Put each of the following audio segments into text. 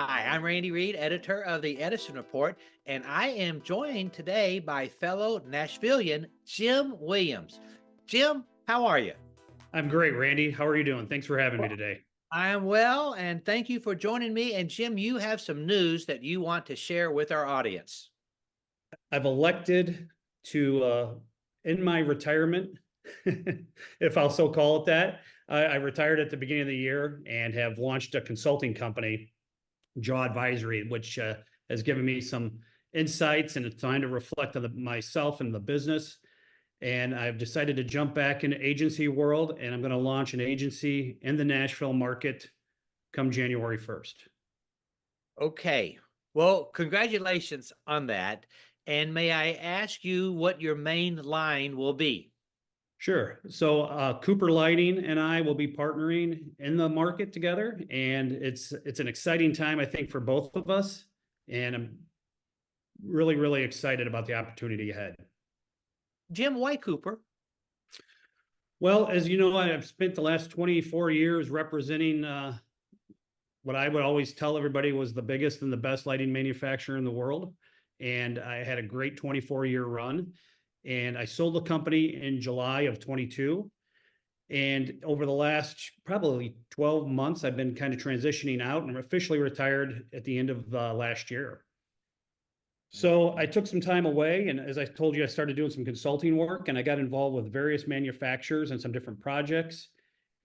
Hi, I'm Randy Reid, editor of the Edison Report, and I am joined today by fellow Nashvilleian Jim Williams. Jim, how are you? I'm great, Randy. How are you doing? Thanks for having me Well, today. I am well, and thank you for joining me. And Jim, you have some news that you want to share with our audience. I've elected to in my retirement, if I'll so call it that. I retired at the beginning of the year and have launched a consulting company, Jaw Advisory, which has given me some insights and it's time to reflect on myself and the business. And I've decided to jump back into agency world, and I'm going to launch an agency in the Nashville market come January 1st. Okay. Well, congratulations on that. And may I ask you what your main line will be? Sure. So Cooper Lighting and I will be partnering in the market together, and it's an exciting time, I think, for both of us. And I'm really excited about the opportunity ahead. Jim, why Cooper? Well, as you know, I've spent the last 24 years representing what I would always tell everybody was the biggest and the best lighting manufacturer in the world. And I had a great 24-year run. And I sold the company in July of 22. And over the last probably 12 months, I've been kind of transitioning out and officially retired at the end of last year. So I took some time away. And as I told you, I started doing some consulting work and I got involved with various manufacturers and some different projects.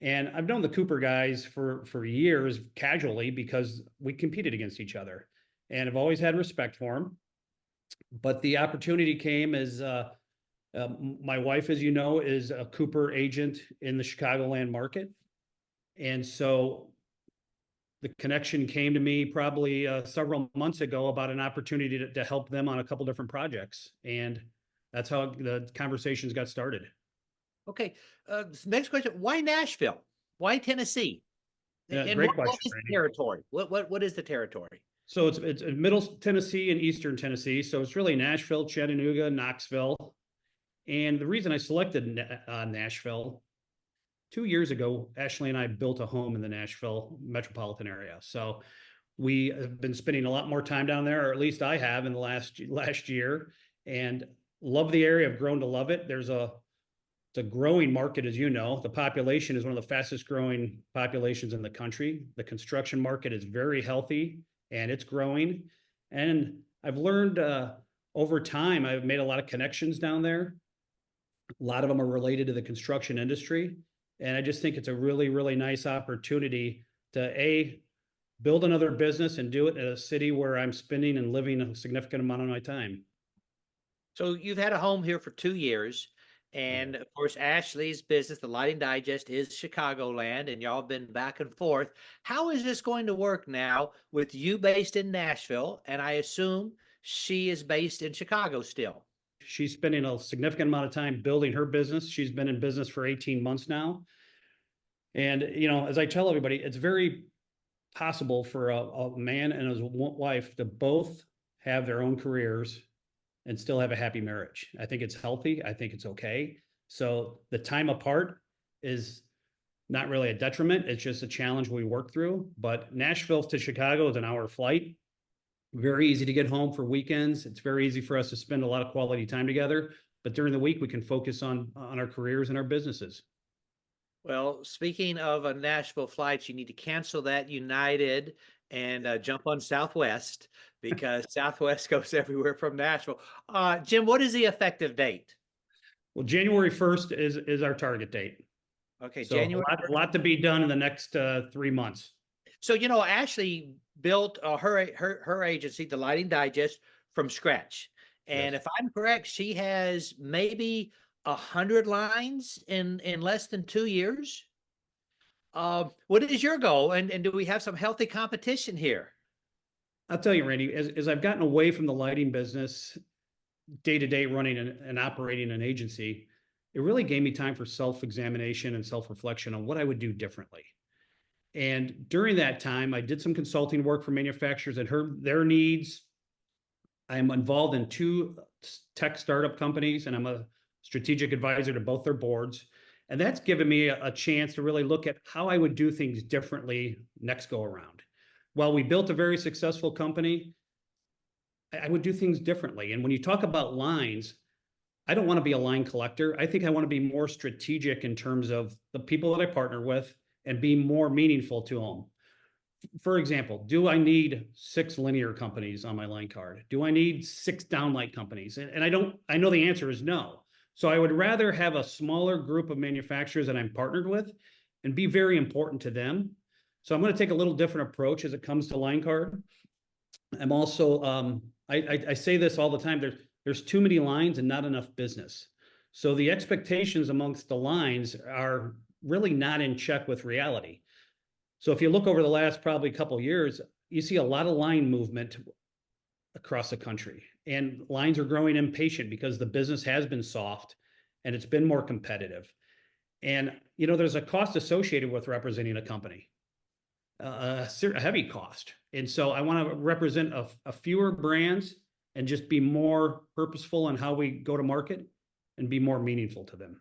And I've known the Cooper guys for years casually because we competed against each other. And I've always had respect for them. But the opportunity came as my wife, as you know, is a Cooper agent in the Chicagoland market. And so the connection came to me probably several months ago about an opportunity to help them on a couple different projects. And that's how the conversations got started. Okay. Next question. Why Nashville? Why Tennessee? Yeah, And great what question, is the Randy. territory? What is the territory? So it's Middle Tennessee and Eastern Tennessee. So it's really Nashville, Chattanooga, Knoxville. And the reason I selected Nashville 2 years ago, Ashley and I built a home in the Nashville metropolitan area. So we have been spending a lot more time down there, or at least I have in the last year, and love the area. I've grown to love it. It's a growing market, as you know. The population is one of the fastest growing populations in the country. The construction market is very healthy and it's growing. And I've learned over time, I've made a lot of connections down there. A lot of them are related to the construction industry. And I just think it's a really nice opportunity to build another business and do it in a city where I'm spending and living a significant amount of my time. So you've had a home here for 2 years. Yeah. And of course, Ashley's business, the Lighting Digest, is Chicagoland, and y'all have been back and forth. How is this going to work now with you based in Nashville? And I assume she is based in Chicago still. She's spending a significant amount of time building her business. She's been in business for 18 months now. And, you know, as I tell everybody, it's very possible for a man and his wife to both have their own careers and still have a happy marriage. I think it's healthy. I think it's okay. So the time apart is not really a detriment. It's just a challenge we work through. But Nashville to Chicago is an hour flight. Very easy to get home for weekends. It's very easy for us to spend a lot of quality time together. But during the week, we can focus on our careers and our businesses. Well, speaking of Nashville flights, you need to cancel that United and jump on Southwest because Southwest goes everywhere from Nashville. Jim, what is the effective date? Well, January 1st is our target date. Okay, So January. a lot to be done in the next 3 months. So Ashley built her agency, the Lighting Digest, from scratch. And Yes. if I'm correct, she has maybe 100 lines in less than 2 years. What is your goal? And do we have some healthy competition here? I'll tell you, Randy, as I've gotten away from the lighting business, day to day running and operating an agency, it really gave me time for self-examination and self-reflection on what I would do differently. And during that time, I did some consulting work for manufacturers and heard their needs. I'm involved in two tech startup companies, and I'm a strategic advisor to both their boards. And that's given me a chance to really look at how I would do things differently next go around. while we built a very successful company, I would do things differently. And when you talk about lines, I don't want to be a line collector. I think I want to be more strategic in terms of the people that I partner with and be more meaningful to them. For example, do I need 6 linear companies on my line card? Do I need 6 downlight companies? And I know the answer is no. So I would rather have a smaller group of manufacturers that I'm partnered with and be very important to them. So I'm going to take a little different approach as it comes to line card. I'm also, I say this all the time, there's too many lines and not enough business. So the expectations amongst the lines are really not in check with reality. So if you look over the last probably couple of years, you see a lot of line movement across the country, and lines are growing impatient because the business has been soft and it's been more competitive. And there's a cost associated with representing a company, a heavy cost. And so I want to represent a fewer brands and just be more purposeful in how we go to market and be more meaningful to them.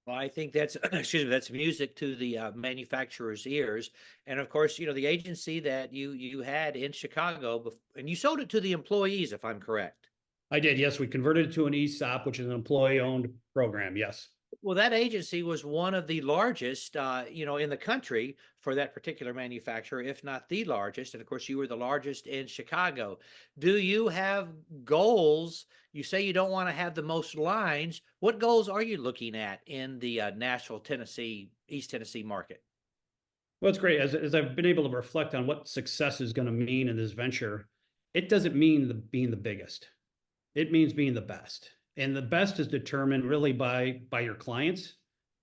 Well, I think that's excuse me, that's music to the manufacturer's ears. And of course, the agency that you had in Chicago, and you sold it to the employees, if I'm correct. I did, yes. We converted it to an ESOP, which is an employee-owned program. Yes. Well, that agency was one of the largest, in the country for that particular manufacturer, if not the largest. And of course, you were the largest in Chicago. Do you have goals? You say you don't want to have the most lines. What goals are you looking at in the Nashville, Tennessee, East Tennessee market? Well, it's great. As I've been able to reflect on what success is going to mean in this venture, it doesn't mean being the biggest. It means being the best. And the best is determined really by your clients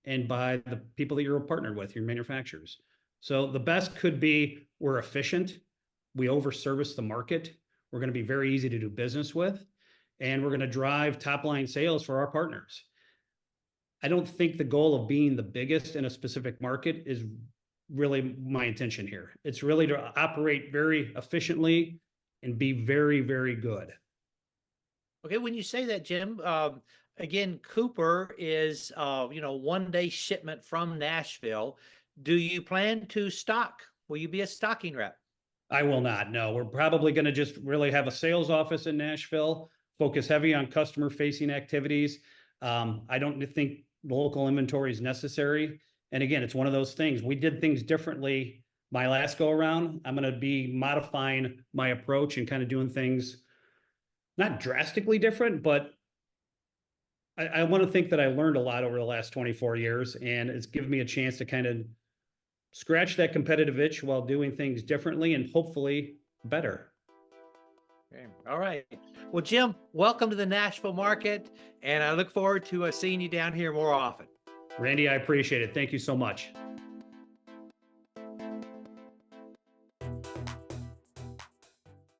and by the people that you're partnered with, your manufacturers. So the best could be we're efficient, we overservice the market, we're going to be very easy to do business with, and we're going to drive top line sales for our partners. I don't think the goal of being the biggest in a specific market is really my intention here. It's really to operate very efficiently and be very, very good. Okay, when you say that, Jim, again, Cooper is, 1 day shipment from Nashville. Do you plan to stock? Will you be a stocking rep? I will not. No, we're probably going to just really have a sales office in Nashville, focus heavy on customer facing activities. I don't think local inventory is necessary. And again, it's one of those things. We did things differently my last go around. I'm going to be modifying my approach and kind of doing things not drastically different, but I want to think that I learned a lot over the last 24 years, and it's given me a chance to kind of scratch that competitive itch while doing things differently and hopefully better. Okay. All right. Well, Jim, welcome to the Nashville market, and I look forward to seeing you down here more often. Randy, I appreciate it. Thank you so much.